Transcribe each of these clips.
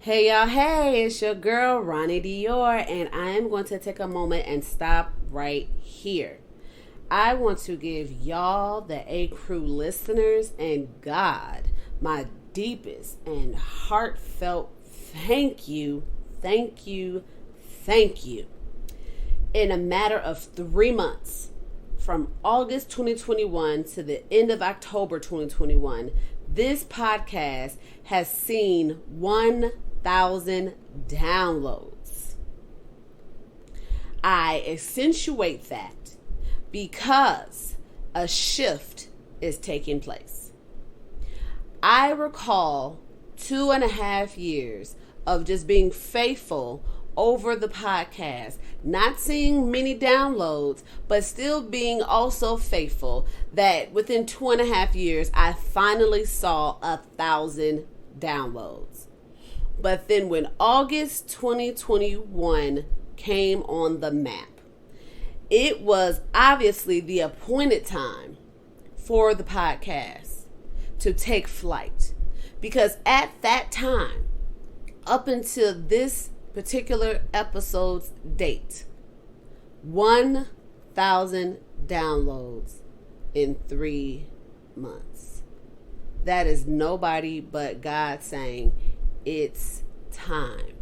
Hey y'all, hey, it's your girl Ronnie Dior, and I am going to take a moment and stop right here. I want to give y'all, the A Crew listeners, and God, my deepest and heartfelt thank you, thank you, thank you. In a matter of 3 months, from August 2021 to the end of October 2021, this podcast has seen 1,000 downloads. I accentuate that because a shift is taking place. I recall 2.5 years of just being faithful over the podcast, not seeing many downloads, but still being also faithful that within 2.5 years, I finally saw 1,000 downloads. But then when August 2021 came on the map, it was obviously the appointed time for the podcast to take flight. Because at that time, up until this particular episode's date, 1,000 downloads in 3 months. That is nobody but God saying it's time.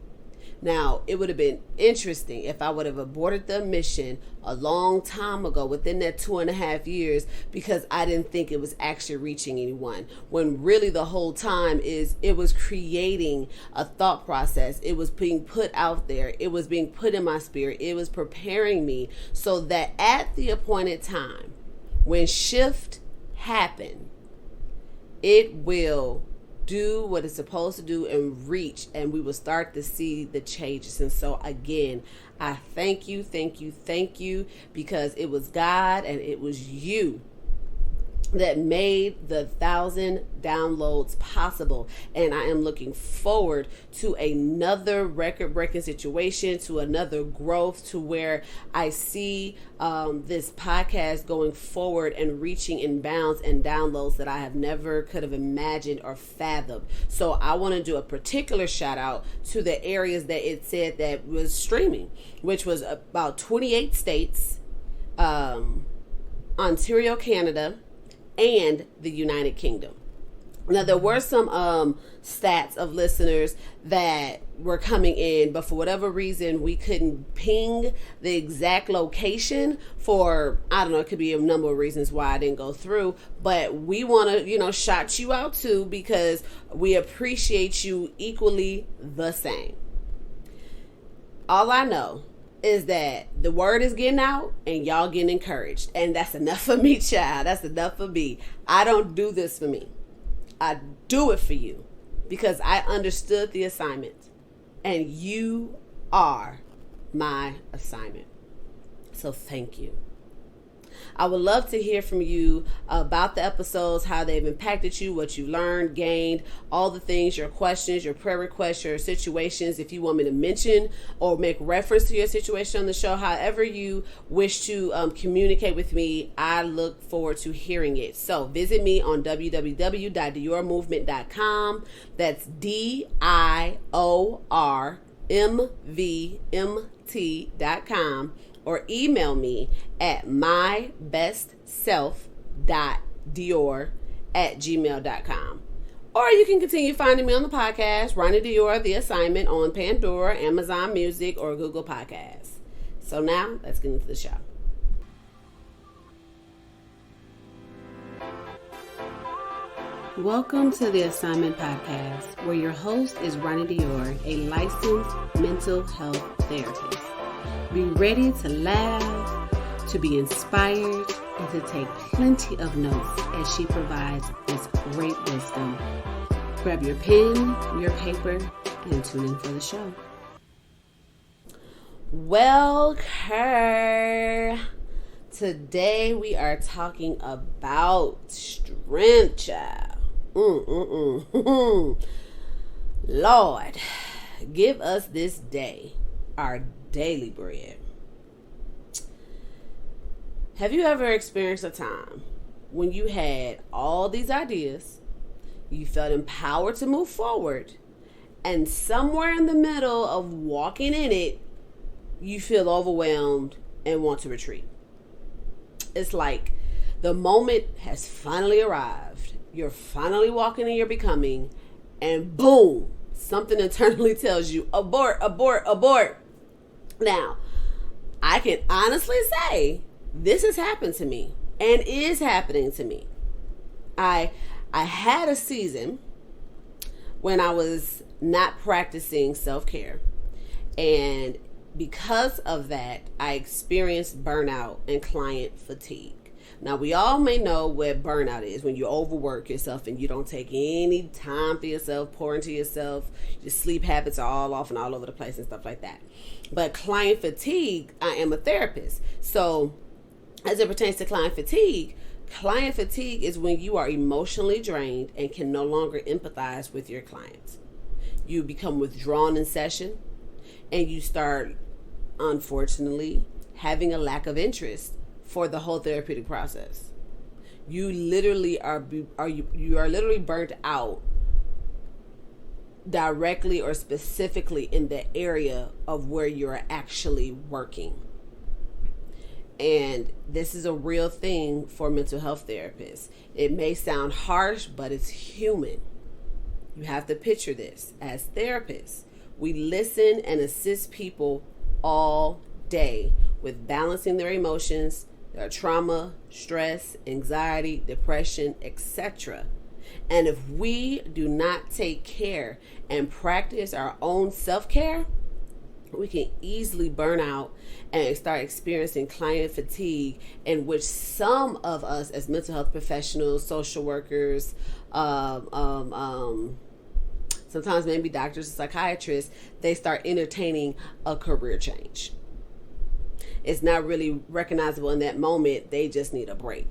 Now, it would have been interesting if I would have aborted the mission a long time ago within that 2.5 years because I didn't think it was actually reaching anyone. When really the whole time it was creating a thought process. It was being put out there. It was being put in my spirit. It was preparing me so that at the appointed time, when shift happened, it will do what it's supposed to do and reach, and we will start to see the changes. And so again, I thank you, because it was God and it was you that made the 1,000 downloads possible. And I am looking forward to another record-breaking situation, to another growth, to where I see this podcast going forward and reaching in bounds and downloads that I have never could have imagined or fathomed. So I want to do a particular shout out to the areas that it said that was streaming, which was about 28 states, Ontario, Canada, and the United Kingdom. Now, there were some stats of listeners that were coming in, but for whatever reason, we couldn't ping the exact location for, I don't know, it could be a number of reasons why I didn't go through, but we want to, shout you out too, because we appreciate you equally the same. All I know is that the word is getting out and y'all getting encouraged. And that's enough for me, child. That's enough for me. I don't do this for me. I do it for you because I understood the assignment. And you are my assignment. So thank you. I would love to hear from you about the episodes, how they've impacted you, what you learned, gained, all the things, your questions, your prayer requests, your situations. If you want me to mention or make reference to your situation on the show, however you wish to communicate with me, I look forward to hearing it. So visit me on www.diormovement.com. That's DIORMVMT.com. Or email me at mybestself.dior@gmail.com. Or you can continue finding me on the podcast, Ronnie Dior, The Assignment, on Pandora, Amazon Music, or Google Podcasts. So now, let's get into the show. Welcome to The Assignment Podcast, where your host is Ronnie Dior, a licensed mental health therapist. Be ready to laugh, to be inspired, and to take plenty of notes as she provides this great wisdom. Grab your pen, your paper, and tune in for the show. Welcome. Today we are talking about strength, child. Lord, give us this day our daily bread. Have you ever experienced a time when you had all these ideas, you felt empowered to move forward, And somewhere in the middle of walking in it, you feel overwhelmed and want to retreat. It's like the moment has finally arrived. You're finally walking in your becoming, and boom, something internally tells you, abort, abort, abort. Now, I can honestly say this has happened to me and is happening to me. I had a season when I was not practicing self-care, and because of that, I experienced burnout and client fatigue. Now, we all may know what burnout is, when you overwork yourself and you don't take any time for yourself, pour into yourself, your sleep habits are all off and all over the place and stuff like that. But client fatigue, I am a therapist. So as it pertains to client fatigue is when you are emotionally drained and can no longer empathize with your clients. You become withdrawn in session, and you start, unfortunately, having a lack of interest for the whole therapeutic process. You literally are literally burnt out directly or specifically in the area of where you're actually working. And this is a real thing for mental health therapists. It may sound harsh, but it's human. You have to picture this. As therapists, we listen and assist people all day with balancing their emotions, their trauma, stress, anxiety, depression, etc. And if we do not take care and practice our own self-care, we can easily burn out and start experiencing client fatigue, in which some of us as mental health professionals, social workers, sometimes maybe doctors and psychiatrists, they start entertaining a career change. It's not really recognizable in that moment. They just need a break.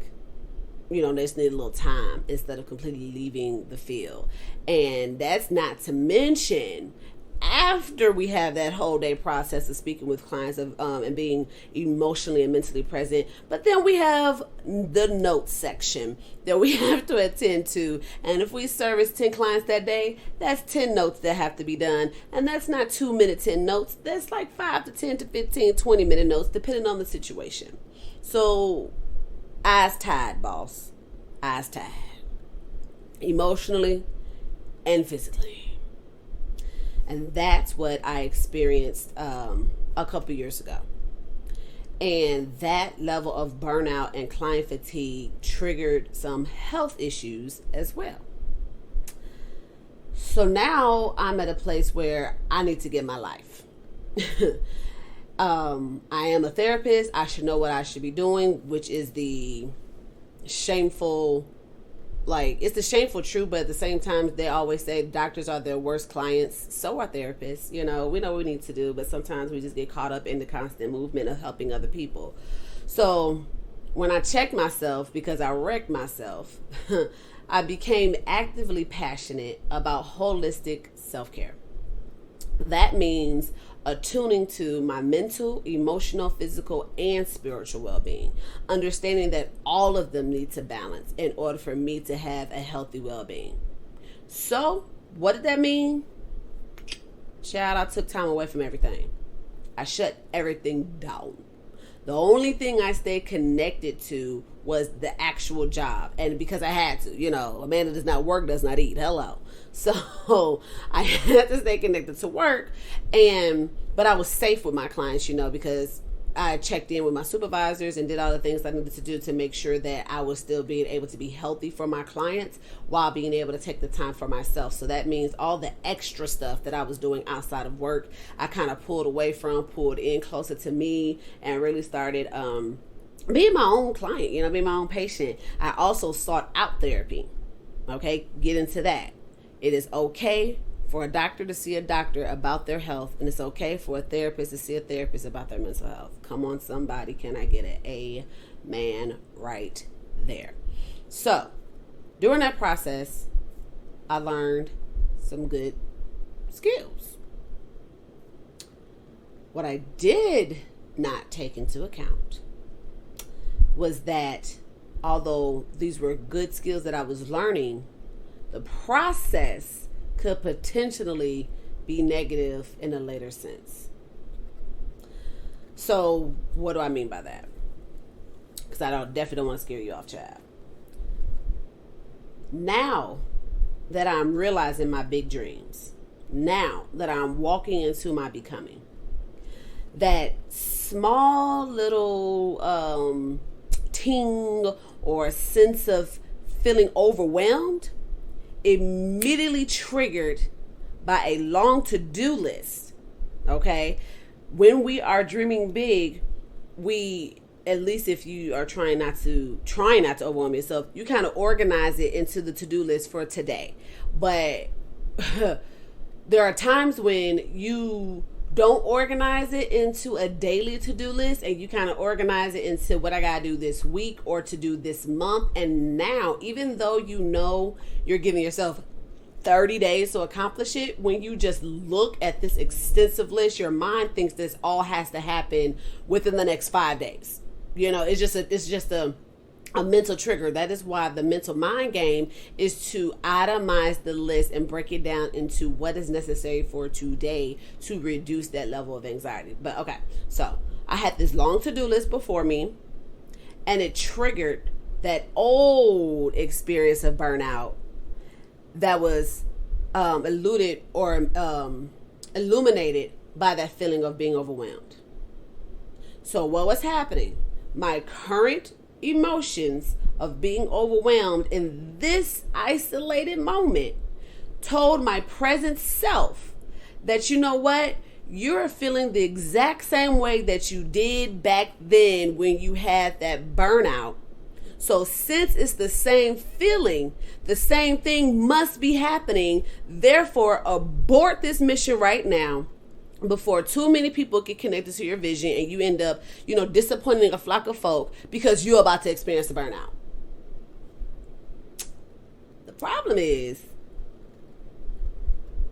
They just need a little time instead of completely leaving the field. And that's not to mention after we have that whole day process of speaking with clients and being emotionally and mentally present. But then we have the notes section that we have to attend to. And if we service 10 clients that day, that's 10 notes that have to be done. And that's not 2-minute 10 notes. That's like 5 to 10 to 15, 20-minute notes, depending on the situation. So, eyes tied, boss. Eyes tied. Emotionally and physically. And that's what I experienced a couple years ago. And that level of burnout and client fatigue triggered some health issues as well. So now I'm at a place where I need to get my life. I am a therapist. I should know what I should be doing, which is the shameful, it's the shameful truth, but at the same time, they always say doctors are their worst clients. So are therapists. We know what we need to do, but sometimes we just get caught up in the constant movement of helping other people. So when I checked myself, because I wrecked myself, I became actively passionate about holistic self-care. That means attuning to my mental, emotional, physical, and spiritual well-being. Understanding that all of them need to balance in order for me to have a healthy well-being. So, what did that mean? Child, I took time away from everything. I shut everything down. The only thing I stayed connected to was the actual job. And because I had to, Amanda does not work, does not eat. Hello. So I had to stay connected to work. But I was safe with my clients, because I checked in with my supervisors and did all the things I needed to do to make sure that I was still being able to be healthy for my clients while being able to take the time for myself. So that means all the extra stuff that I was doing outside of work, I kind of pulled in closer to me, and really started being my own client, being my own patient. I also sought out therapy. Okay, get into that. It is okay for a doctor to see a doctor about their health, and it's okay for a therapist to see a therapist about their mental health. Come on, somebody, can I get an amen right there? So, during that process, I learned some good skills. What I did not take into account was that although these were good skills that I was learning, the process could potentially be negative in a later sense. So what do I mean by that? Because I definitely don't want to scare you off, child. Now that I'm realizing my big dreams, now that I'm walking into my becoming, that small little ting or sense of feeling overwhelmed immediately triggered by a long to-do list. Okay, when we are dreaming big, we, at least if you are trying not to overwhelm yourself, you kind of organize it into the to-do list for today. But there are times when you don't organize it into a daily to-do list, and you kind of organize it into what I gotta do this week or to do this month. And now, even though you know you're giving yourself 30 days to accomplish it, when you just look at this extensive list, your mind thinks this all has to happen within the next 5 days. You know, it's just a mental trigger. That is why the mental mind game is to itemize the list and break it down into what is necessary for today to reduce that level of anxiety. But okay, so I had this long to-do list before me, and it triggered that old experience of burnout that was eluded or illuminated by that feeling of being overwhelmed. So what was happening? My current emotions of being overwhelmed in this isolated moment told my present self that, you know what, you're feeling the exact same way that you did back then when you had that burnout. So since it's the same feeling, the same thing must be happening. Therefore, abort this mission right now before too many people get connected to your vision and you end up, disappointing a flock of folk because you're about to experience the burnout. The problem is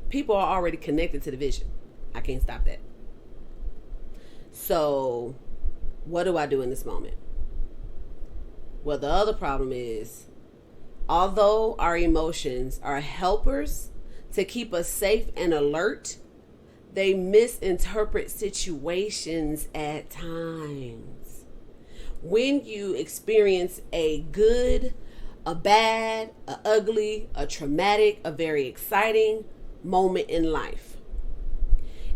people are already connected to the vision. I can't stop that. So what do I do in this moment? Well, the other problem is, although our emotions are helpers to keep us safe and alert, they misinterpret situations at times. When you experience a good, a bad, a ugly, a traumatic, a very exciting moment in life,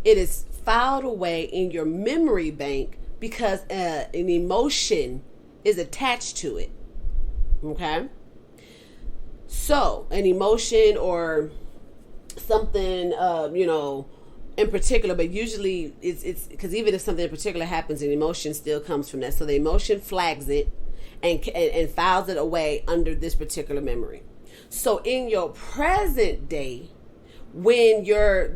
it is filed away in your memory bank because an emotion is attached to it. Okay? So, an emotion or something, in particular, but usually it's because even if something in particular happens, an emotion still comes from that. So the emotion flags it and files it away under this particular memory. So in your present day, when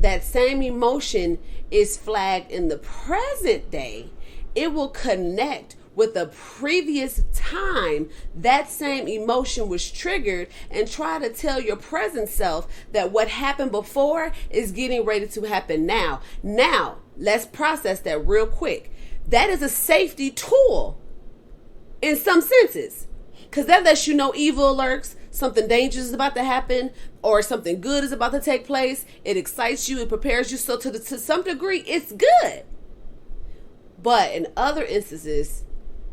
that same emotion is flagged in the present day, it will connect with the previous time that same emotion was triggered and try to tell your present self that what happened before is getting ready to happen now. Now, let's process that real quick. That is a safety tool in some senses, because that lets you know evil lurks, something dangerous is about to happen, or something good is about to take place. It excites you, it prepares you. So to some degree, it's good. But in other instances,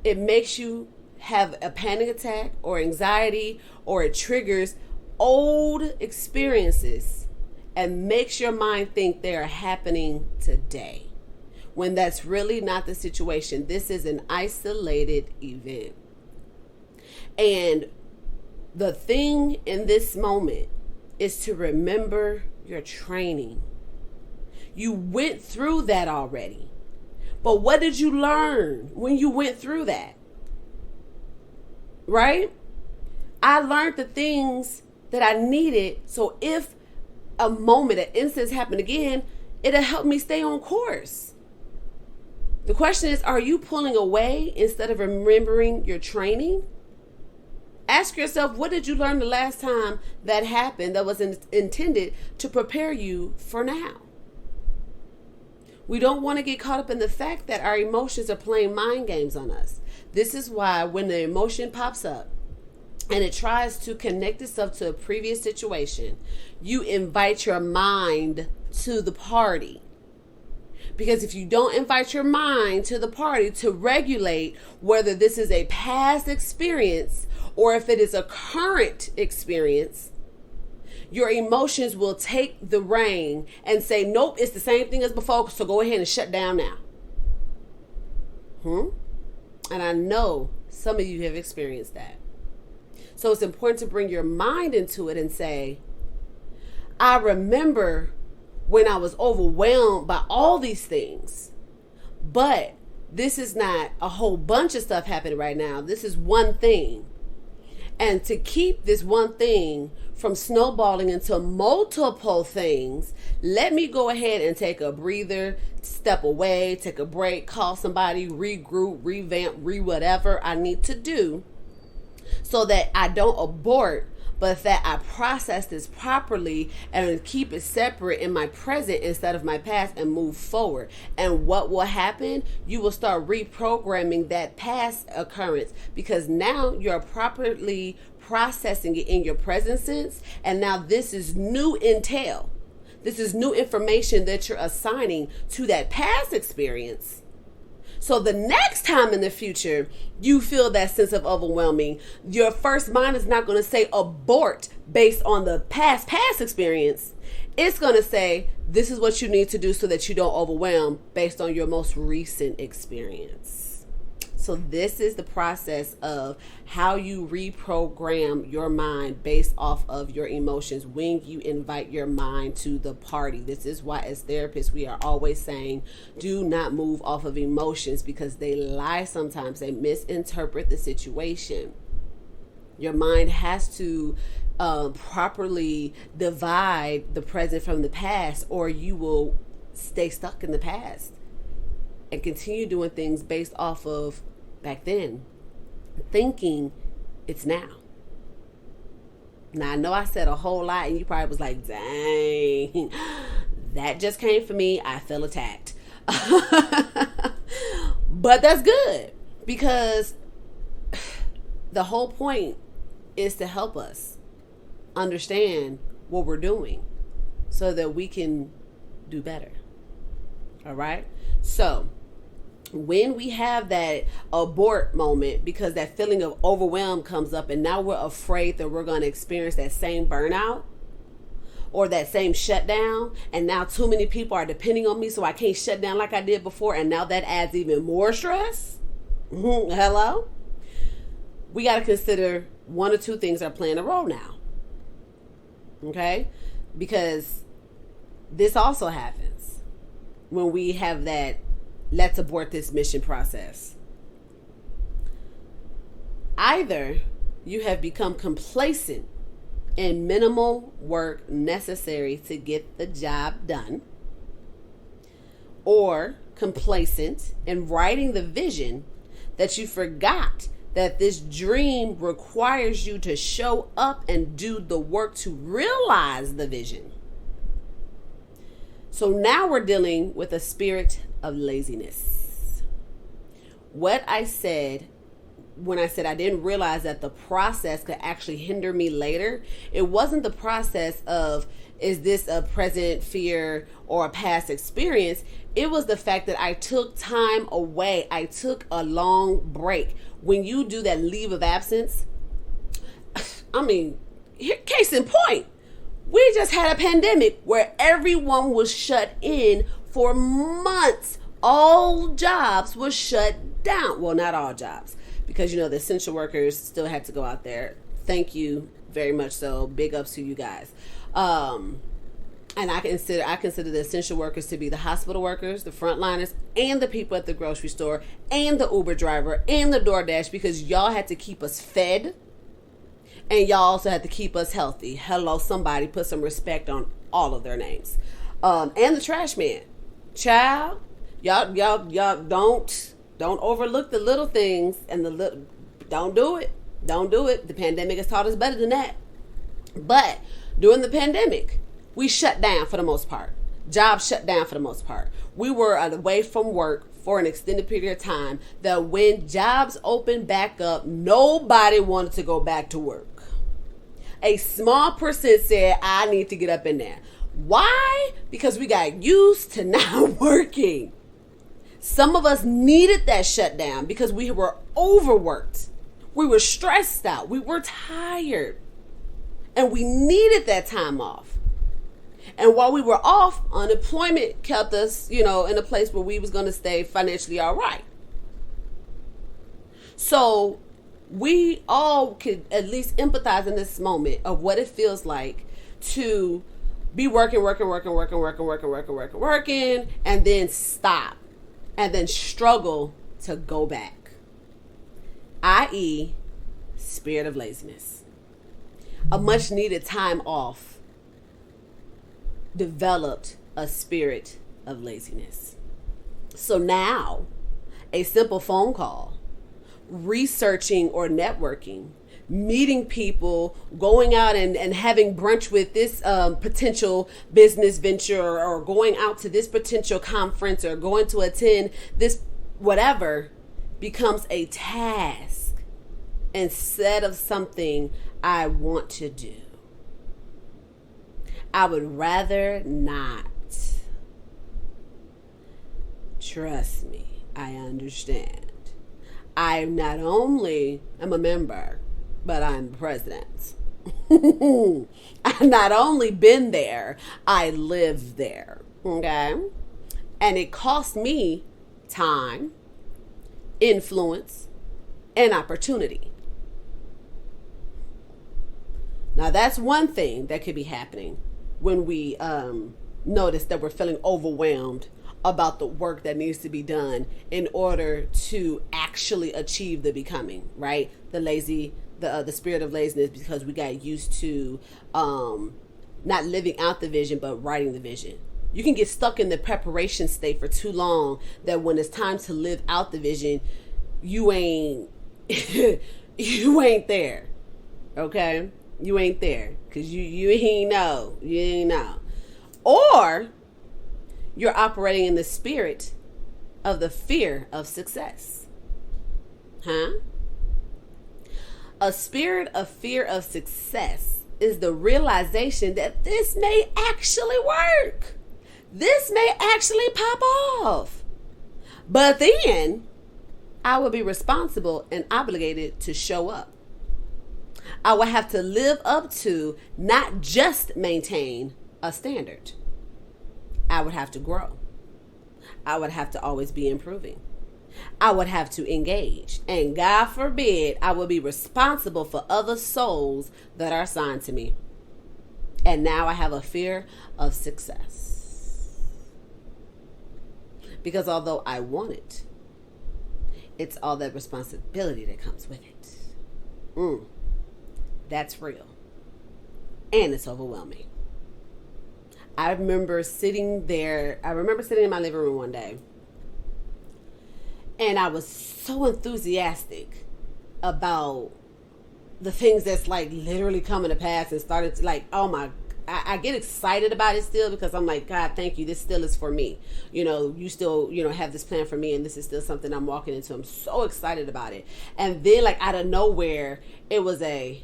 it makes you have a panic attack or anxiety, or it triggers old experiences and makes your mind think they are happening today, when that's really not the situation. This is an isolated event. And the thing in this moment is to remember your training. You went through that already. But what did you learn when you went through that? Right? I learned the things that I needed. So if a moment, an instance happened again, it'll help me stay on course. The question is, are you pulling away instead of remembering your training? Ask yourself, what did you learn the last time that happened that was intended to prepare you for now? We don't want to get caught up in the fact that our emotions are playing mind games on us. This is why when the emotion pops up and it tries to connect itself to a previous situation, you invite your mind to the party. Because if you don't invite your mind to the party to regulate whether this is a past experience or if it is a current experience, your emotions will take the reign and say, nope, it's the same thing as before, so go ahead and shut down now. And I know some of you have experienced that. So it's important to bring your mind into it and say, I remember when I was overwhelmed by all these things, but this is not a whole bunch of stuff happening right now. This is one thing. And to keep this one thing from snowballing into multiple things, let me go ahead and take a breather, step away, take a break, call somebody, regroup, revamp, whatever I need to do so that I don't abort, but that I process this properly and keep it separate in my present instead of my past and move forward. And what will happen? You will start reprogramming that past occurrence because now you're properly processing it in your present sense. And now this is new intel. This is new information that you're assigning to that past experience. So the next time in the future you feel that sense of overwhelming, your first mind is not going to say abort based on the past experience. It's going to say, this is what you need to do so that you don't overwhelm based on your most recent experience. So this is the process of how you reprogram your mind based off of your emotions when you invite your mind to the party. This is why as therapists we are always saying, do not move off of emotions because they lie sometimes. They misinterpret the situation. Your mind has to properly divide the present from the past, or you will stay stuck in the past and continue doing things based off of back then, thinking it's now. Now, I know I said a whole lot and you probably was like, dang, that just came for me. I feel attacked. But that's good because the whole point is to help us understand what we're doing so that we can do better. All right? So, when we have that abort moment because that feeling of overwhelm comes up and now we're afraid that we're going to experience that same burnout or that same shutdown, and now too many people are depending on me so I can't shut down like I did before, and now that adds even more stress. Hello? We got to consider one or two things are playing a role now. Okay? Because this also happens when we have that let's abort this mission process. Either you have become complacent in minimal work necessary to get the job done, or complacent in writing the vision that you forgot that this dream requires you to show up and do the work to realize the vision. So now we're dealing with a spirit of laziness. What I said when I said I didn't realize that the process could actually hinder me later, it wasn't the process of, is this a present fear or a past experience? It was the fact that I took time away. I took a long break. When you do that leave of absence, I mean, case in point, we just had a pandemic where everyone was shut in for months. All jobs were shut down. Well, not all jobs, because, the essential workers still had to go out there. Thank you very much. So big ups to you guys. And I consider the essential workers to be the hospital workers, the frontliners, and the people at the grocery store, and the Uber driver, and the DoorDash, because y'all had to keep us fed, and y'all also had to keep us healthy. Hello, somebody put some respect on all of their names. And the trash man. Child, y'all don't overlook the little things and don't do it. Don't do it. The pandemic has taught us better than that. But during the pandemic, we shut down for the most part. Jobs shut down for the most part. We were away from work for an extended period of time that when jobs opened back up, nobody wanted to go back to work. A small percent said, I need to get up in there. Why? Because we got used to not working. Some of us needed that shutdown because we were overworked. We were stressed out. We were tired. And we needed that time off. And while we were off, unemployment kept us, in a place where we was going to stay financially all right. So we all could at least empathize in this moment of what it feels like to be working, and then stop, and then struggle to go back, i.e., spirit of laziness. A much needed time off developed a spirit of laziness. So now, a simple phone call, researching or networking, meeting people, going out and having brunch with this potential business venture, or going out to this potential conference, or going to attend this whatever, becomes a task instead of something I want to do. I would rather not. Trust me, I understand. I not only am a member, but I'm the president. I've not only been there, I live there. Okay? And it cost me time, influence, and opportunity. Now, that's one thing that could be happening when we notice that we're feeling overwhelmed about the work that needs to be done in order to actually achieve the becoming, right? The spirit of laziness, because we got used to not living out the vision, but writing the vision. You can get stuck in the preparation state for too long that when it's time to live out the vision, you ain't you ain't there. Okay? You ain't there because you ain't know. Or you're operating in the spirit of the fear of success. A spirit of fear of success is the realization that this may actually work. This may actually pop off. But then I will be responsible and obligated to show up. I will have to live up to, not just maintain, a standard. I would have to grow. I would have to always be improving. I would have to engage. And God forbid, I will be responsible for other souls that are assigned to me. And now I have a fear of success. Because although I want it, it's all that responsibility that comes with it. That's real. And it's overwhelming. I remember sitting in my living room one day, and I was so enthusiastic about the things that's like literally coming to pass, and started to I get excited about it still, because I'm like, God, thank you. This still is for me. You still, have this plan for me, and this is still something I'm walking into. I'm so excited about it. And then out of nowhere, it was this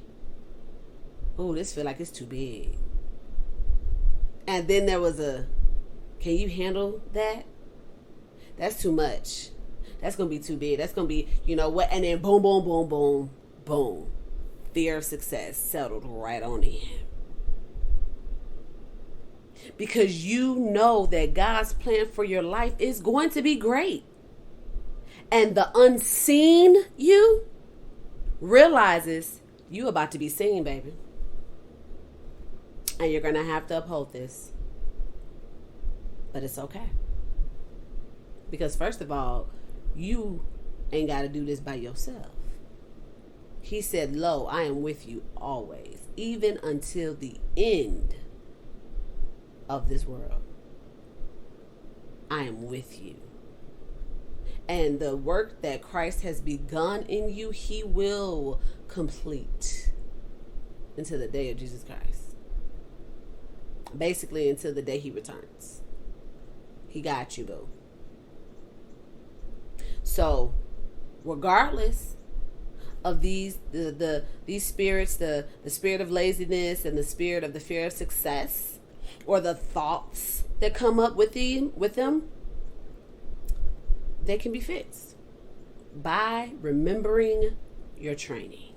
feel like it's too big. And then there was can you handle that? That's too much. That's going to be too big. That's going to be, and then boom, boom, boom, boom, boom. Fear of success settled right on in. Because you know that God's plan for your life is going to be great. And the unseen you realizes you about to be seen, baby. And you're going to have to uphold this. But it's okay. Because first of all, you ain't got to do this by yourself. He said, lo, I am with you always, even until the end of this world. I am with you. And the work that Christ has begun in you, he will complete until the day of Jesus Christ. Basically, until the day he returns. He got you, boo. So, regardless of these spirits, the spirit of laziness and the spirit of the fear of success, or the thoughts that come up with them, they can be fixed by remembering your training.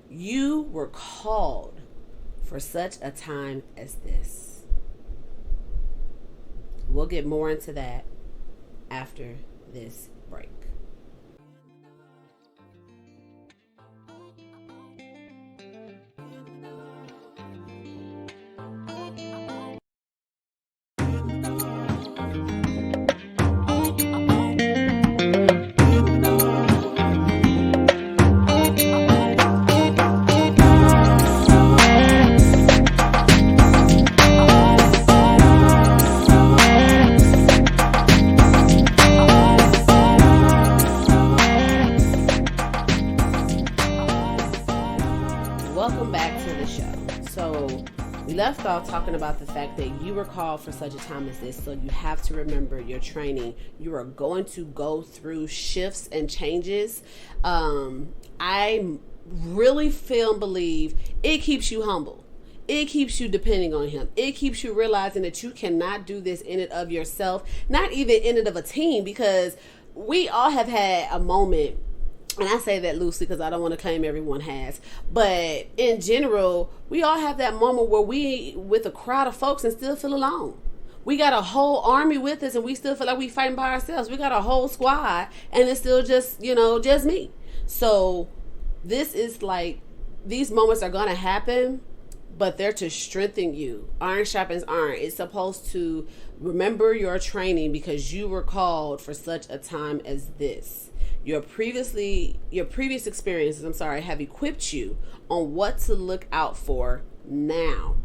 You were called for such a time as this. We'll get more into that after this break. Welcome back to the show. So we left off talking about the fact that you were called for such a time as this. So you have to remember your training. You are going to go through shifts and changes. I really feel and believe it keeps you humble. It keeps you depending on him. It keeps you realizing that you cannot do this in and of yourself, not even in and of a team, because we all have had a moment. And I say that loosely because I don't want to claim everyone has. But in general, we all have that moment where we with a crowd of folks and still feel alone. We got a whole army with us and we still feel like we fighting by ourselves. We got a whole squad and it's still just, just me. So this is like, these moments are going to happen, but they're to strengthen you. Iron sharpens iron. It's supposed to remember your training because you were called for such a time as this. Your previous experiences, have equipped you on what to look out for now.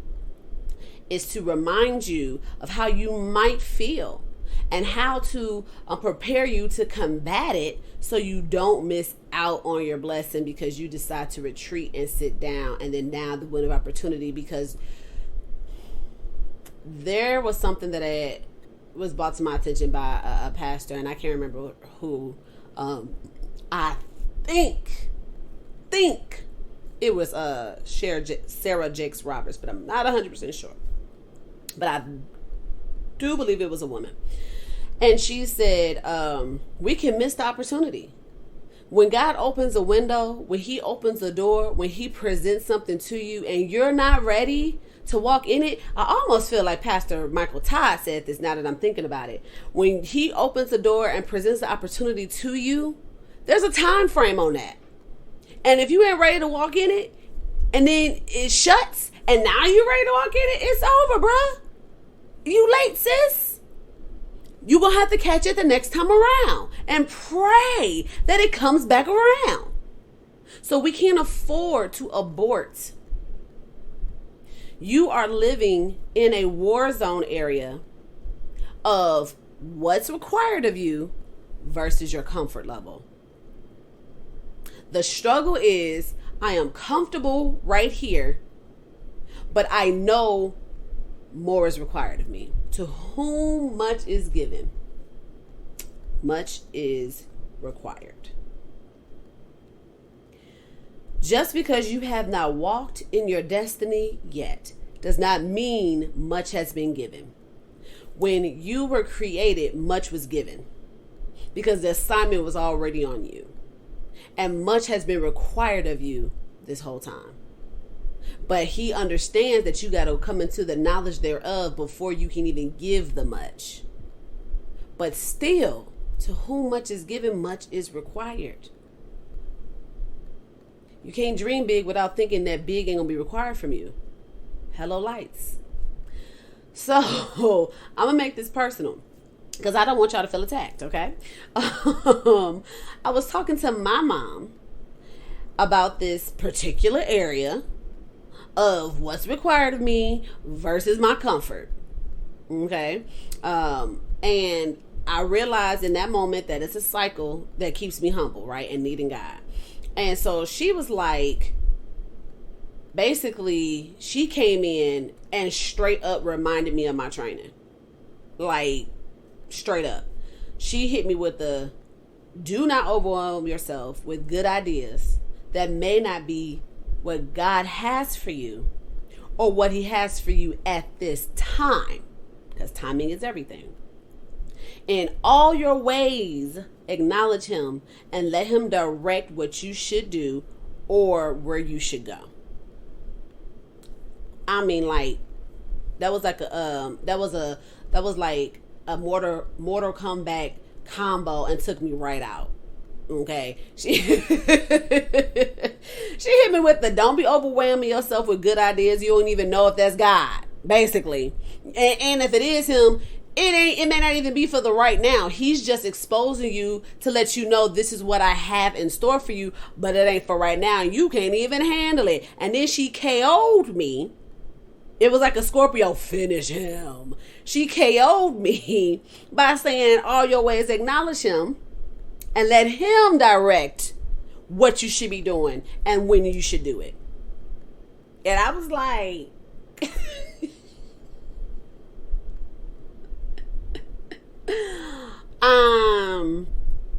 It's to remind you of how you might feel and how to prepare you to combat it so you don't miss out on your blessing because you decide to retreat and sit down, and then now the window of opportunity, because there was something that was brought to my attention by a pastor, and I can't remember who. I think it was Sarah Jakes Roberts, but I'm not 100% sure. But I do believe it was a woman. And she said, we can miss the opportunity. When God opens a window, when he opens a door, when he presents something to you and you're not ready to walk in it, I almost feel like Pastor Michael Todd said this now that I'm thinking about it. When he opens the door and presents the opportunity to you, there's a time frame on that. And if you ain't ready to walk in it, and then it shuts, and now you're ready to walk in it, it's over, bruh. You late, sis. You're going to have to catch it the next time around and pray that it comes back around. So we can't afford to abort. You are living in a war zone area of what's required of you versus your comfort level. The struggle is, I am comfortable right here, but I know more is required of me. To whom much is given, much is required. Just because you have not walked in your destiny yet does not mean much has been given. When you were created, much was given because the assignment was already on you. And much has been required of you this whole time. But he understands that you got to come into the knowledge thereof before you can even give the much. But still, to whom much is given, much is required. You can't dream big without thinking that big ain't gonna be required from you. Hello, lights. So I'm gonna make this personal because I don't want y'all to feel attacked, okay? I was talking to my mom about this particular area of what's required of me versus my comfort, okay? And I realized in that moment that it's a cycle that keeps me humble, right? And needing God. And so she was like, basically, she came in and straight up reminded me of my training. Like, straight up. She hit me with the, do not overwhelm yourself with good ideas that may not be what God has for you or what he has for you at this time, because timing is everything. In all your ways, acknowledge him and let him direct what you should do or where you should go. I mean, like, that was like a Mortal Kombat combo and took me right out. Okay, she hit me with the don't be overwhelming yourself with good ideas. You don't even know if that's God, basically. And if it is him, it may not even be for the right now. He's just exposing you to let you know this is what I have in store for you, but it ain't for right now. You can't even handle it. And then she KO'd me. It was like a Scorpio, finish him. She KO'd me by saying all your ways acknowledge him and let him direct what you should be doing and when you should do it. And I was like,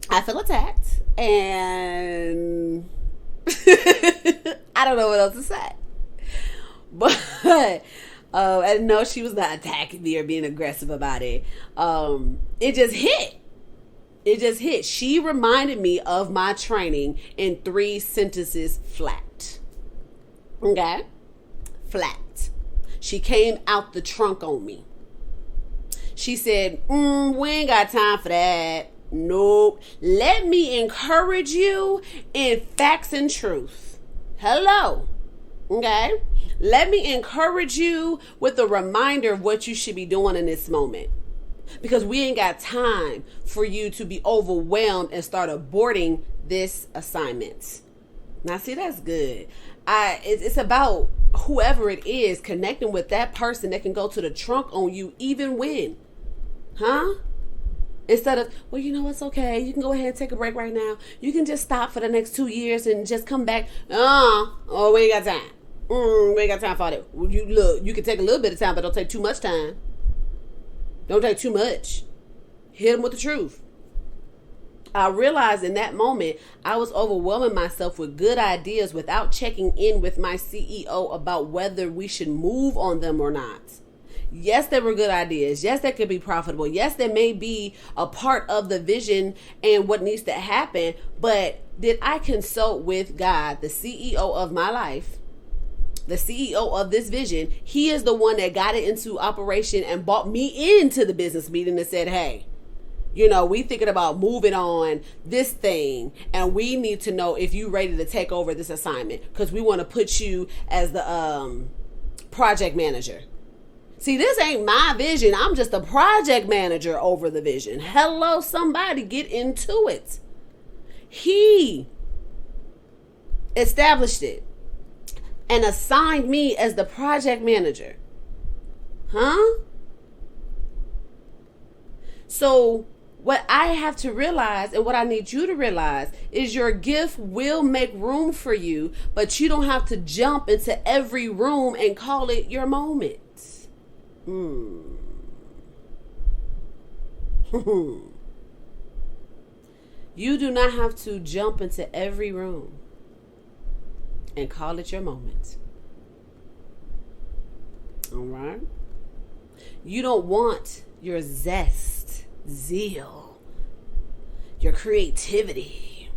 I feel attacked and I don't know what else to say. But and no, she was not attacking me or being aggressive about it. It just hit. She reminded me of my training in 3 sentences flat. Okay? Flat. She came out the trunk on me. She said, we ain't got time for that. Nope. Let me encourage you in facts and truth. Hello. Okay? Let me encourage you with a reminder of what you should be doing in this moment. Because we ain't got time for you to be overwhelmed and start aborting this assignment. Now, see, that's good. It's about whoever it is connecting with that person that can go to the trunk on you even when. Huh? Instead of, well, you know, it's okay. You can go ahead and take a break right now. You can just stop for the next 2 years and just come back. Oh, we ain't got time. We ain't got time for that. You can take a little bit of time, but don't take too much time. Don't take too much. Hit them with the truth. I realized in that moment, I was overwhelming myself with good ideas without checking in with my CEO about whether we should move on them or not. Yes, they were good ideas. Yes, they could be profitable. Yes, they may be a part of the vision and what needs to happen. But did I consult with God, the CEO of my life? The CEO of this vision? He is the one that got it into operation and brought me into the business meeting and said, hey, you know, we thinking about moving on this thing and we need to know if you ready to take over this assignment because we want to put you as the project manager. See, this ain't my vision. I'm just a project manager over the vision. Hello, somebody get into it. He established it and assigned me as the project manager. Huh? So what I have to realize and what I need you to realize is your gift will make room for you, but you don't have to jump into every room and call it your moment. You do not have to jump into every room and call it your moment. All right? You don't want your zest, zeal, your creativity,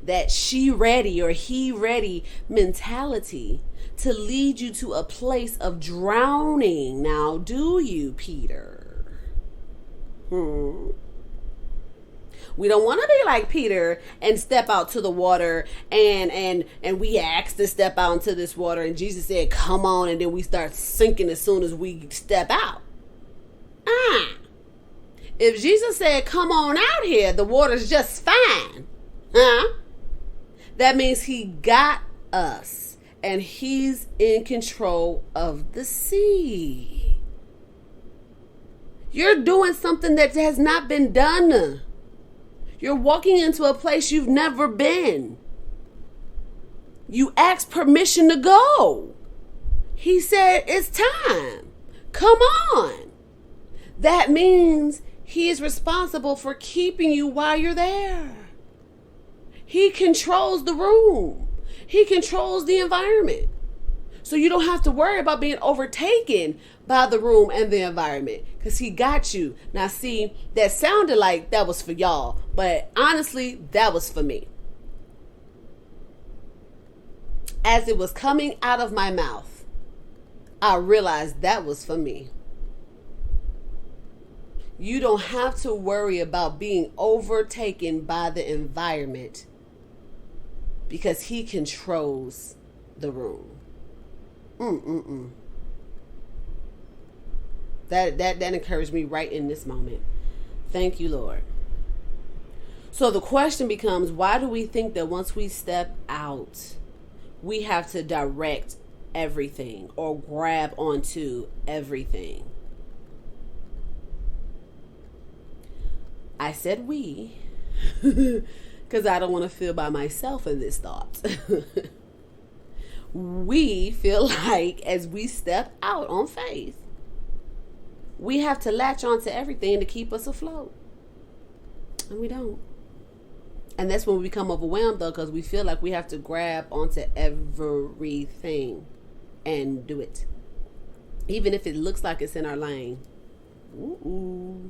that she ready or he ready mentality to lead you to a place of drowning. Now, do you, Peter? We don't want to be like Peter and step out to the water and we asked to step out into this water and Jesus said, come on, and then we start sinking as soon as we step out. If Jesus said, come on out here, the water's just fine. That means he got us. And he's in control of the sea. You're doing something that has not been done. You're walking into a place you've never been. You asked permission to go. He said, it's time. Come on. That means he is responsible for keeping you while you're there. He controls the room. He controls the environment. So you don't have to worry about being overtaken by the room and the environment, because he got you. Now see, that sounded like that was for y'all, but honestly, that was for me. As it was coming out of my mouth, I realized that was for me. You don't have to worry about being overtaken by the environment, because he controls the room. That encouraged me right in this moment. Thank you, Lord. So the question becomes, why do we think that once we step out, we have to direct everything or grab onto everything? I said we, because I don't want to feel by myself in this thought. We feel like as we step out on faith, we have to latch onto everything to keep us afloat. And we don't. And that's when we become overwhelmed, though, because we feel like we have to grab onto everything and do it. Even if it looks like it's in our lane. Ooh.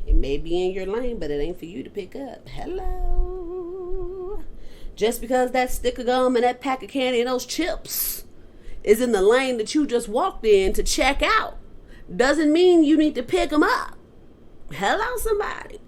It may be in your lane, but it ain't for you to pick up. Hello. Just because that stick of gum and that pack of candy and those chips is in the lane that you just walked in to check out doesn't mean you need to pick them up. Hello, somebody.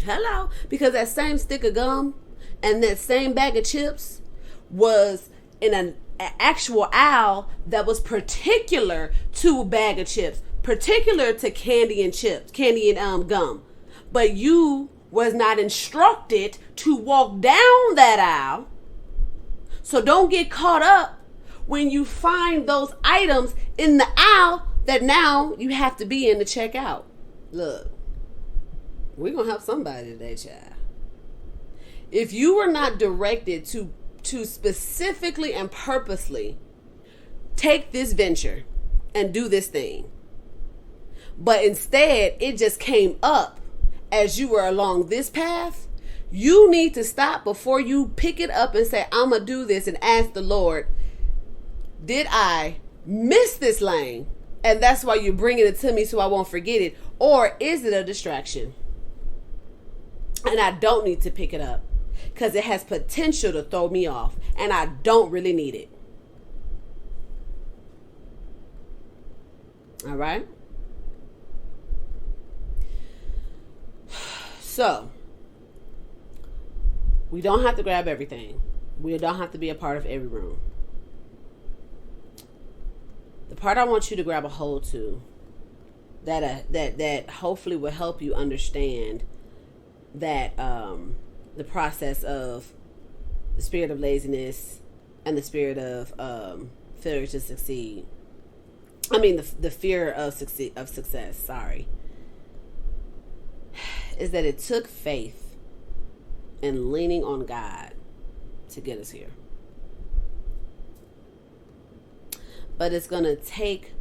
Hello. Because that same stick of gum and that same bag of chips was in an actual aisle that was particular to a bag of chips, particular to candy and chips, candy and gum. But you was not instructed to walk down that aisle. So don't get caught up when you find those items in the aisle that now you have to be in to check out. Look, we're going to help somebody today, child. If you were not directed to specifically and purposely take this venture and do this thing, but instead it just came up as you were along this path, you need to stop before you pick it up and say, I'm going to do this, and ask the Lord, did I miss this lane? And that's why you're bringing it to me so I won't forget it. Or is it a distraction? And I don't need to pick it up because it has potential to throw me off, and I don't really need it. All right? So, we don't have to grab everything. We don't have to be a part of every room. The part I want you to grab a hold to that hopefully will help you understand that the process of the spirit of laziness and the spirit of failure to succeed. I mean the fear of success. Sorry. Is that it took faith and leaning on God to get us here. But it's going to take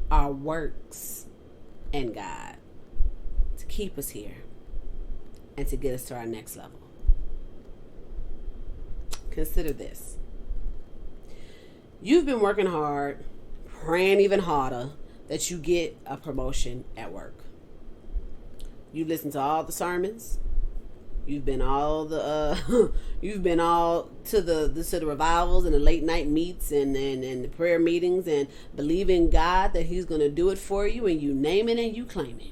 our works and God to keep us here and to get us to our next level. Consider this. You've been working hard, praying even harder that you get a promotion at work. You've listened to all the sermons. You've been all the you've been all to the revivals and the late night meets and the prayer meetings, and believing God that He's going to do it for you, and you name it and you claim it.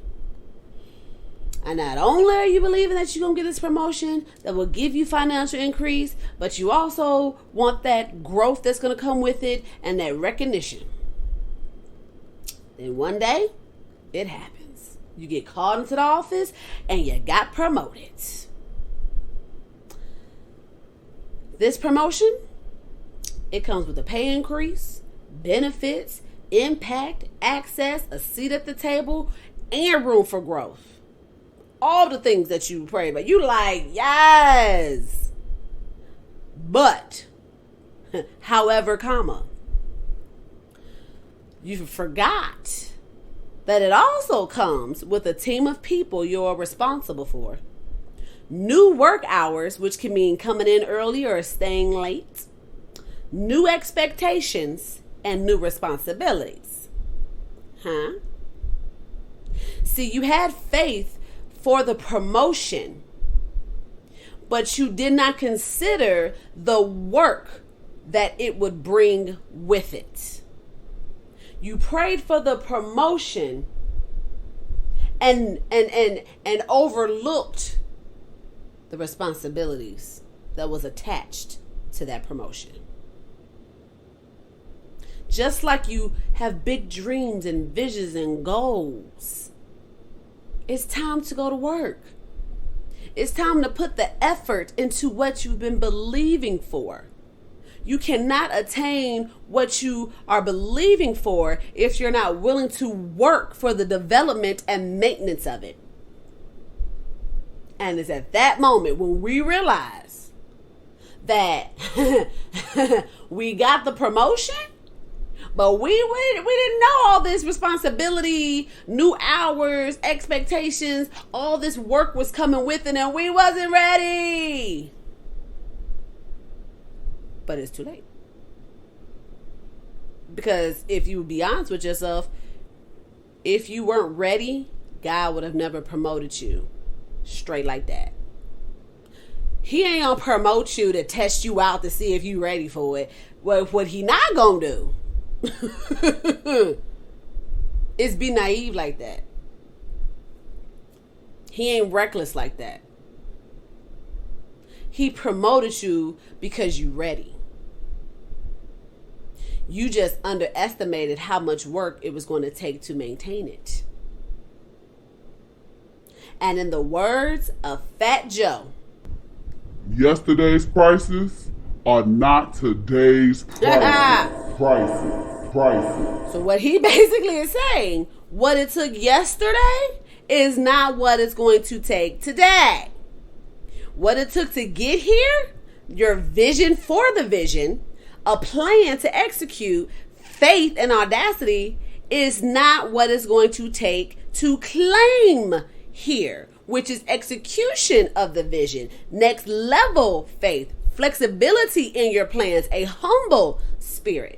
And not only are you believing that you're going to get this promotion that will give you financial increase, but you also want that growth that's going to come with it and that recognition. Then one day, it happens. You get called into the office and you got promoted. This promotion, it comes with a pay increase, benefits, impact, access, a seat at the table, and room for growth. All the things that you prayed about. You like, yes. But, however, you forgot that it also comes with a team of people you're responsible for. New work hours, which can mean coming in early or staying late. new expectations, and new responsibilities. Huh? See, you had faith for the promotion, but you did not consider the work that it would bring with it. You prayed for the promotion and overlooked the responsibilities that was attached to that promotion. Just like you have big dreams and visions and goals, it's time to go to work. It's time to put the effort into what you've been believing for. You cannot attain what you are believing for if you're not willing to work for the development and maintenance of it. And it's at that moment when we realize that we got the promotion, but we didn't know all this responsibility, new hours, expectations, all this work was coming with it, and we wasn't ready. But it's too late. Because if you be honest with yourself, if you weren't ready, God would have never promoted you straight like that. He ain't gonna promote you to test you out to see if you ready for it. Well, what he not gonna do is be naive like that. He ain't reckless like that. He promoted you because you ready. You just underestimated how much work it was going to take to maintain it. And in the words of Fat Joe, yesterday's prices are not today's prices. Prices. So what he basically is saying, what it took yesterday is not what it's going to take today. What it took to get here, your vision for the vision, a plan to execute, faith and audacity is not what it's going to take to claim here, which is execution of the vision, next level faith, flexibility in your plans, a humble spirit.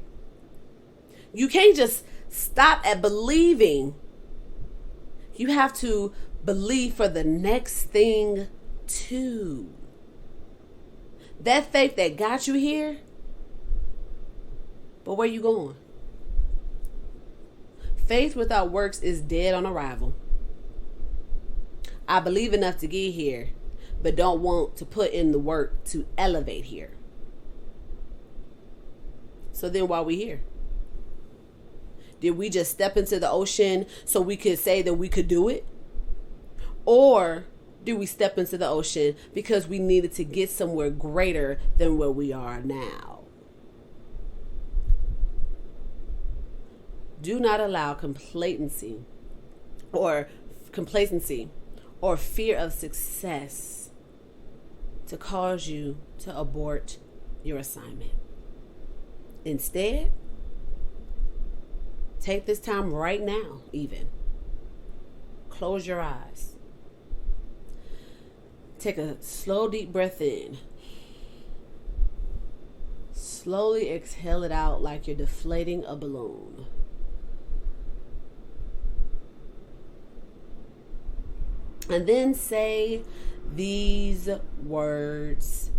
You can't just stop at believing. You have to believe for the next thing too. That faith that got you here, but where you going? Faith without works is dead on arrival. I believe enough to get here, but don't want to put in the work to elevate here. So then why are we here? Did we just step into the ocean so we could say that we could do it? Or did we step into the ocean because we needed to get somewhere greater than where we are now? Do not allow complacency or fear of success to cause you to abort your assignment. Instead, take this time right now, even. Close your eyes. Take a slow, deep breath in. Slowly exhale it out like you're deflating a balloon. And then say these words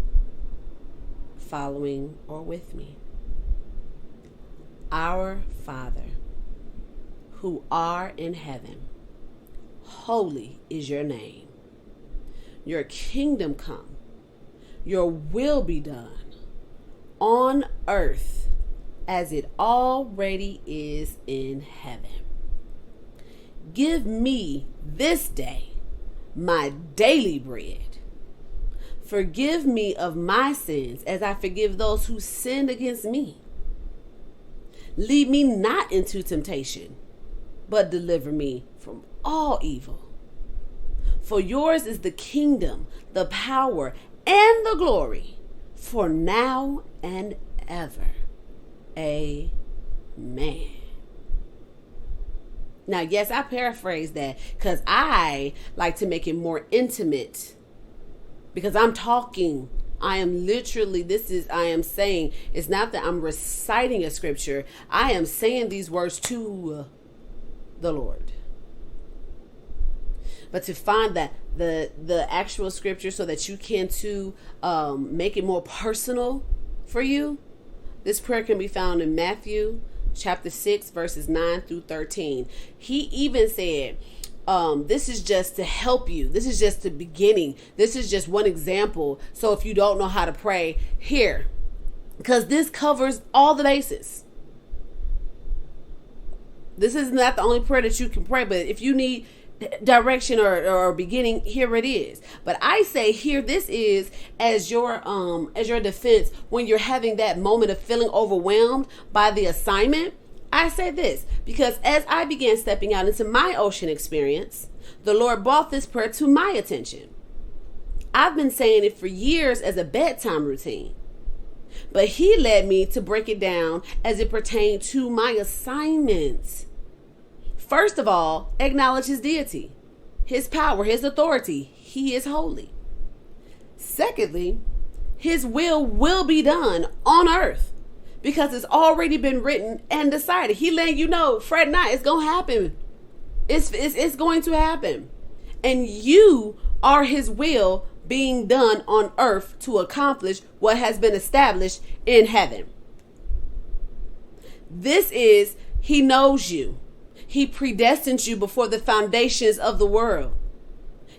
following or with me. Our Father, who art in heaven, holy is your name. Your kingdom come. Your will be done on earth as it already is in heaven. Give me this day my daily bread. Forgive me of my sins as I forgive those who sinned against me. Lead me not into temptation, but deliver me from all evil. For yours is the kingdom, the power, and the glory, for now and ever. Amen. Now, yes, I paraphrase that because I like to make it more intimate, because I'm talking I am saying, it's not that I'm reciting a scripture. I am saying these words to the Lord. But to find that the actual scripture so that you can too make it more personal for you, this prayer can be found in Matthew chapter 6 verses 9 through 13. He even said, this is just to help you. This is just the beginning. This is just one example. So if you don't know how to pray, here, because this covers all the bases. This is not the only prayer that you can pray, but if you need direction or beginning, here it is. But I say here, this is as your defense when you're having that moment of feeling overwhelmed by the assignment. I say this because as I began stepping out into my ocean experience, the Lord brought this prayer to my attention. I've been saying it for years as a bedtime routine, but he led me to break it down as it pertained to my assignments. First of all, acknowledge his deity, his power, his authority. He is holy. Secondly, his will be done on earth because it's already been written and decided. He letting you know, fret not, it's going to happen. It's going to happen. And you are his will being done on earth to accomplish what has been established in heaven. This is, he knows you. He predestined you before the foundations of the world.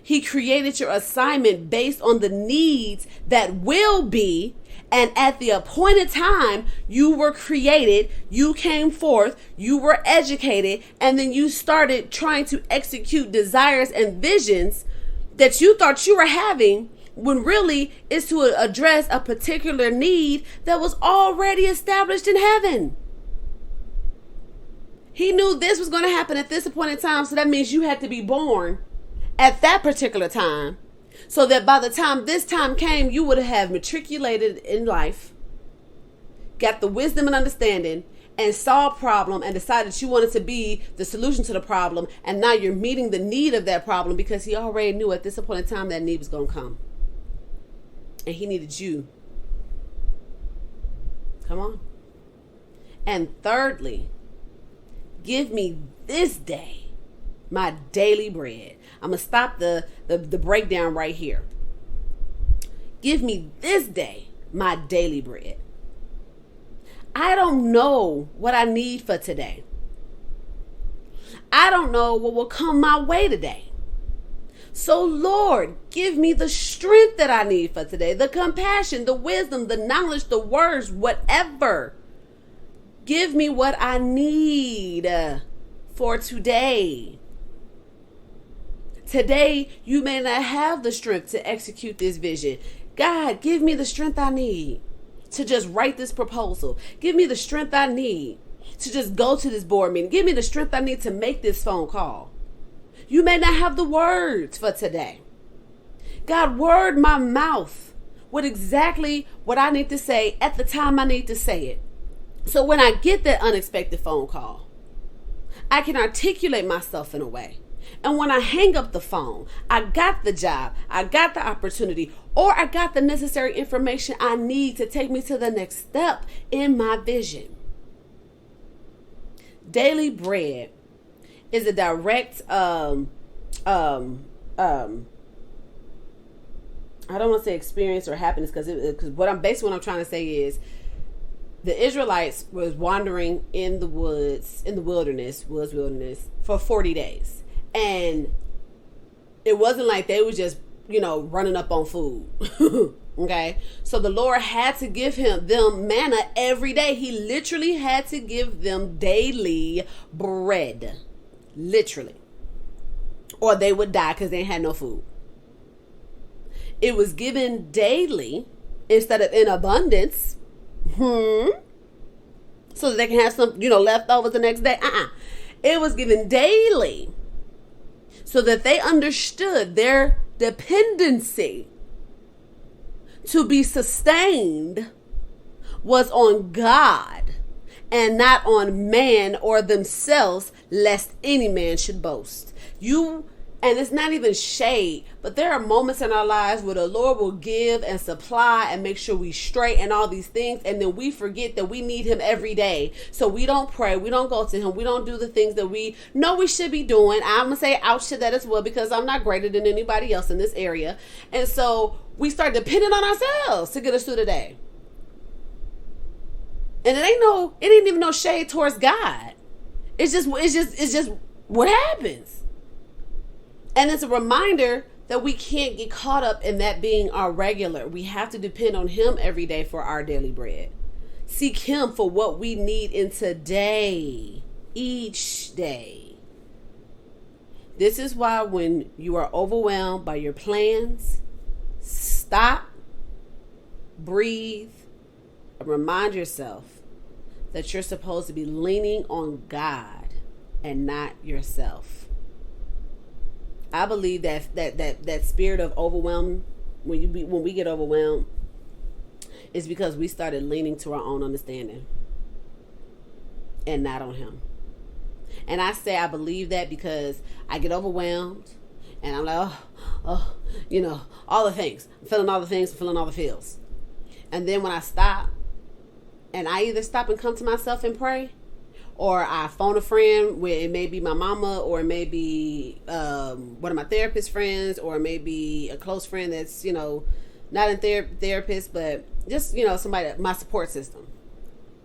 He created your assignment based on the needs that will be. And at the appointed time, you were created, you came forth, you were educated, and then you started trying to execute desires and visions that you thought you were having, when really it's to address a particular need that was already established in heaven. He knew this was going to happen at this appointed time, so that means you had to be born at that particular time, so that by the time this time came, you would have matriculated in life, got the wisdom and understanding, and saw a problem and decided that you wanted to be the solution to the problem, and now you're meeting the need of that problem because he already knew at this appointed time that need was going to come. And he needed you. Come on. And thirdly, give me this day my daily bread. I'm going to stop the breakdown right here. Give me this day my daily bread. I don't know what I need for today. I don't know what will come my way today. So Lord, give me the strength that I need for today, the compassion, the wisdom, the knowledge, the words, whatever. Give me what I need for today. Today, you may not have the strength to execute this vision. God, give me the strength I need to just write this proposal. Give me the strength I need to just go to this board meeting. Give me the strength I need to make this phone call. You may not have the words for today. God, word my mouth with exactly what I need to say at the time I need to say it. So when I get that unexpected phone call, I can articulate myself in a way. And when I hang up the phone, I got the job, I got the opportunity, or I got the necessary information I need to take me to the next step in my vision. Daily bread is a direct, I don't want to say experience or happiness, because what I'm trying to say is the Israelites was wandering in the wilderness for 40 days. And it wasn't like they was just, running up on food. Okay. So the Lord had to give them manna every day. He literally had to give them daily bread. Literally. Or they would die because they had no food. It was given daily instead of in abundance. So that they can have some, leftovers the next day. It was given daily so that they understood their dependency to be sustained was on God and not on man or themselves, lest any man should boast. You And it's not even shade, but there are moments in our lives where the Lord will give and supply and make sure we straight and all these things. And then we forget that we need him every day. So we don't pray. We don't go to him. We don't do the things that we know we should be doing. I'm going to say ouch to that as well, because I'm not greater than anybody else in this area. And so we start depending on ourselves to get us through the day. And it ain't even no shade towards God. It's just what happens. And it's a reminder that we can't get caught up in that being our regular. We have to depend on him every day for our daily bread. Seek him for what we need in today, each day. This is why when you are overwhelmed by your plans, stop, breathe, and remind yourself that you're supposed to be leaning on God and not yourself. I believe that spirit of overwhelm, when we get overwhelmed, is because we started leaning to our own understanding and not on him. And I say I believe that because I get overwhelmed and I'm like, all the things. I'm feeling all the things, I'm feeling all the feels. And then when I stop, and I either stop and come to myself and pray, or I phone a friend, where it may be my mama, or it may be one of my therapist friends, or maybe a close friend that's, not in therapist, but just, somebody, my support system.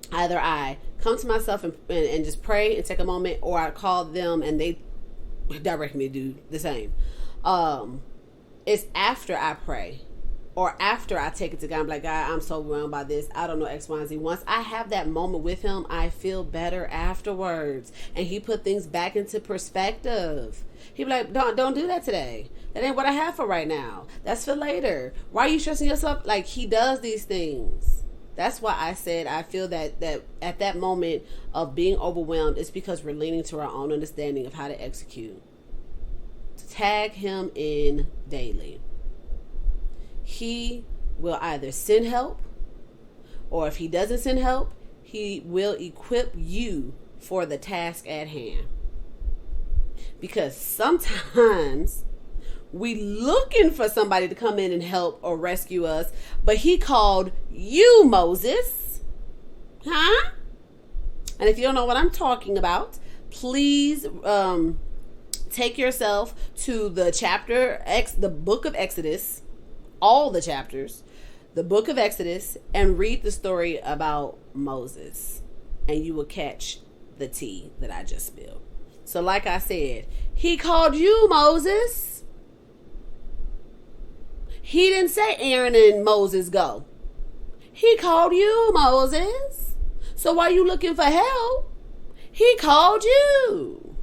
Either I come to myself and just pray and take a moment, or I call them and they direct me to do the same. It's after I pray, or after I take it to God, I'm like, God, I'm so overwhelmed by this. I don't know X, Y, and Z. Once I have that moment with him, I feel better afterwards. And he put things back into perspective. He be like, don't do that today. That ain't what I have for right now. That's for later. Why are you stressing yourself? Like, he does these things. That's why I said I feel that at that moment of being overwhelmed, it's because we're leaning to our own understanding of how to execute. Tag him in daily. He will either send help, or if he doesn't send help, he will equip you for the task at hand. Because sometimes we looking for somebody to come in and help or rescue us, but he called you, Moses. Huh? And if you don't know what I'm talking about, please take yourself to the book of Exodus, all the chapters, the book of Exodus, and read the story about Moses, and you will catch the tea that I just spilled. So like I said, he called you, Moses. He didn't say Aaron and Moses go. He called you, Moses. So while you looking for help, he called you.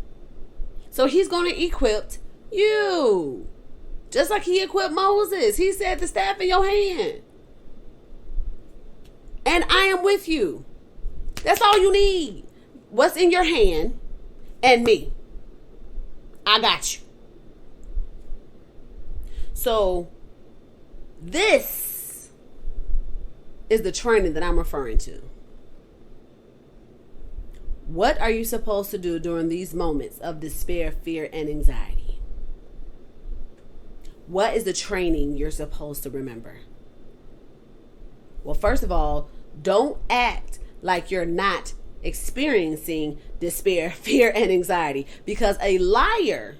So he's going to equip you. Just like he equipped Moses. He said, the staff in your hand, and I am with you. That's all you need. What's in your hand and me. I got you. So this is the training that I'm referring to. What are you supposed to do during these moments of despair, fear, and anxiety? What is the training you're supposed to remember? Well, first of all, don't act like you're not experiencing despair, fear, and anxiety, because a liar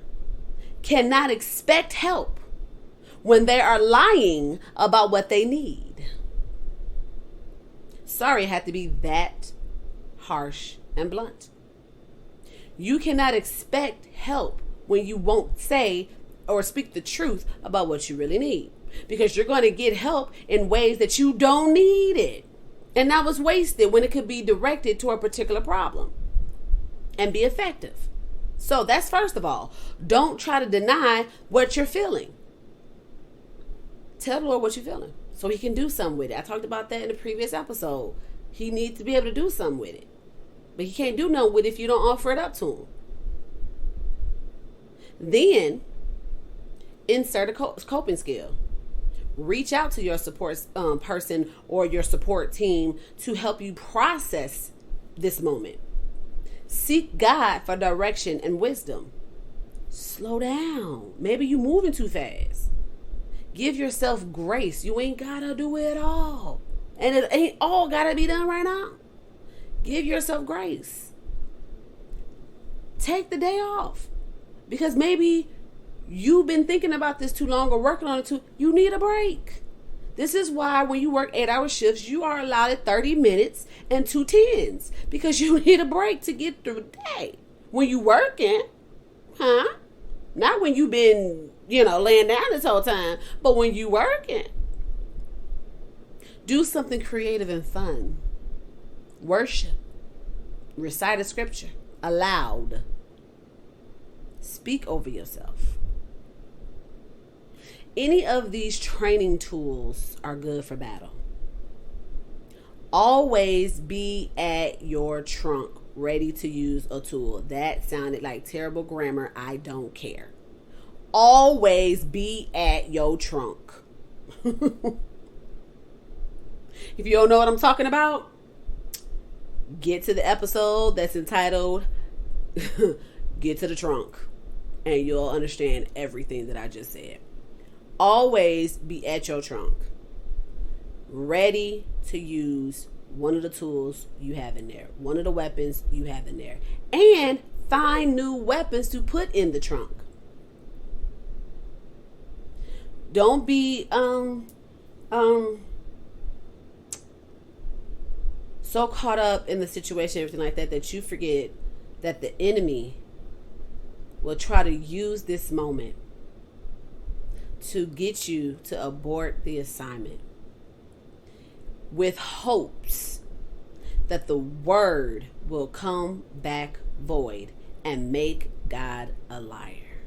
cannot expect help when they are lying about what they need. Sorry, it had to be that harsh and blunt. You cannot expect help when you won't say or speak the truth about what you really need, because you're going to get help in ways that you don't need it. And that was wasted when it could be directed to a particular problem and be effective. So that's first of all. Don't try to deny what you're feeling. Tell the Lord what you're feeling so he can do something with it. I talked about that in the previous episode. He needs to be able to do something with it. But he can't do nothing with it if you don't offer it up to him. Then insert a coping skill. Reach out to your support person or your support team to help you process this moment. Seek God for direction and wisdom. Slow down. Maybe you moving too fast. Give yourself grace. You ain't gotta do it all. And it ain't all gotta be done right now. Give yourself grace. Take the day off. Because maybe you've been thinking about this too long or working on it too. You need a break. This is why when you work 8-hour shifts, you are allowed 30 minutes and 2 10s. Because you need a break to get through the day. When you working, not when you been, laying down this whole time, but when you working. Do something creative and fun. Worship. Recite a scripture aloud. Speak over yourself. Any of these training tools are good for battle. Always be at your trunk, ready to use a tool. That sounded like terrible grammar. I don't care. Always be at your trunk. If you don't know what I'm talking about, get to the episode that's entitled Get to the Trunk, and you'll understand everything that I just said. Always be at your trunk, ready to use one of the tools you have in there, one of the weapons you have in there, and find new weapons to put in the trunk. Don't be so caught up in the situation, everything like that you forget that the enemy will try to use this moment to get you to abort the assignment with hopes that the word will come back void and make God a liar.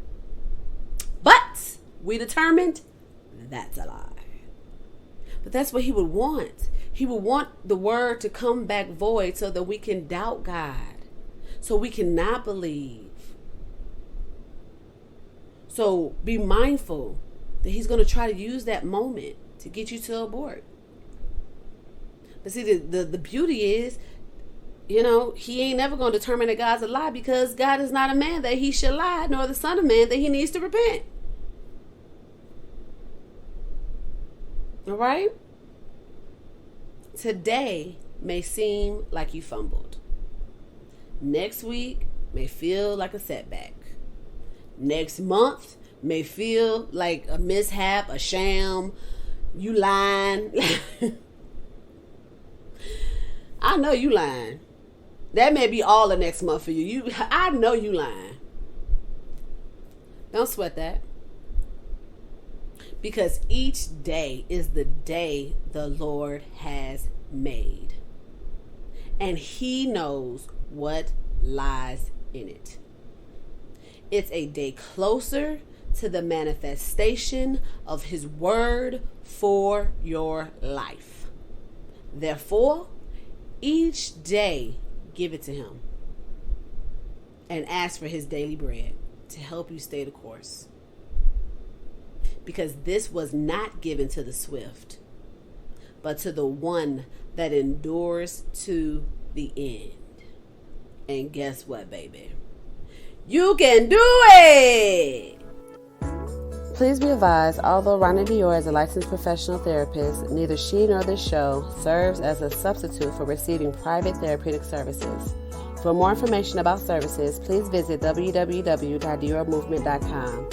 But we determined that's a lie. But that's what he would want. He would want the word to come back void so that we can doubt God, so we cannot believe. So be mindful that he's going to try to use that moment to get you to abort. But see, the beauty is, he ain't never going to determine that God's a lie, because God is not a man that he should lie, nor the son of man that he needs to repent. All right? Today may seem like you fumbled. Next week may feel like a setback. Next month may feel like a mishap, a sham, you lying. I know you lying. That may be all the next month for you. I know you lying. Don't sweat that. Because each day is the day the Lord has made. And he knows what lies in it. It's a day closer to the manifestation of his word for your life. Therefore, each day give it to him and ask for his daily bread to help you stay the course. Because this was not given to the swift, but to the one that endures to the end. And guess what, baby? You can do it! Please be advised, although Ronnie Dior is a licensed professional therapist, neither she nor this show serves as a substitute for receiving private therapeutic services. For more information about services, please visit www.diormovement.com.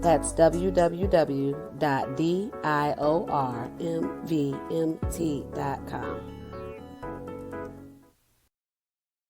That's www.diormvmt.com.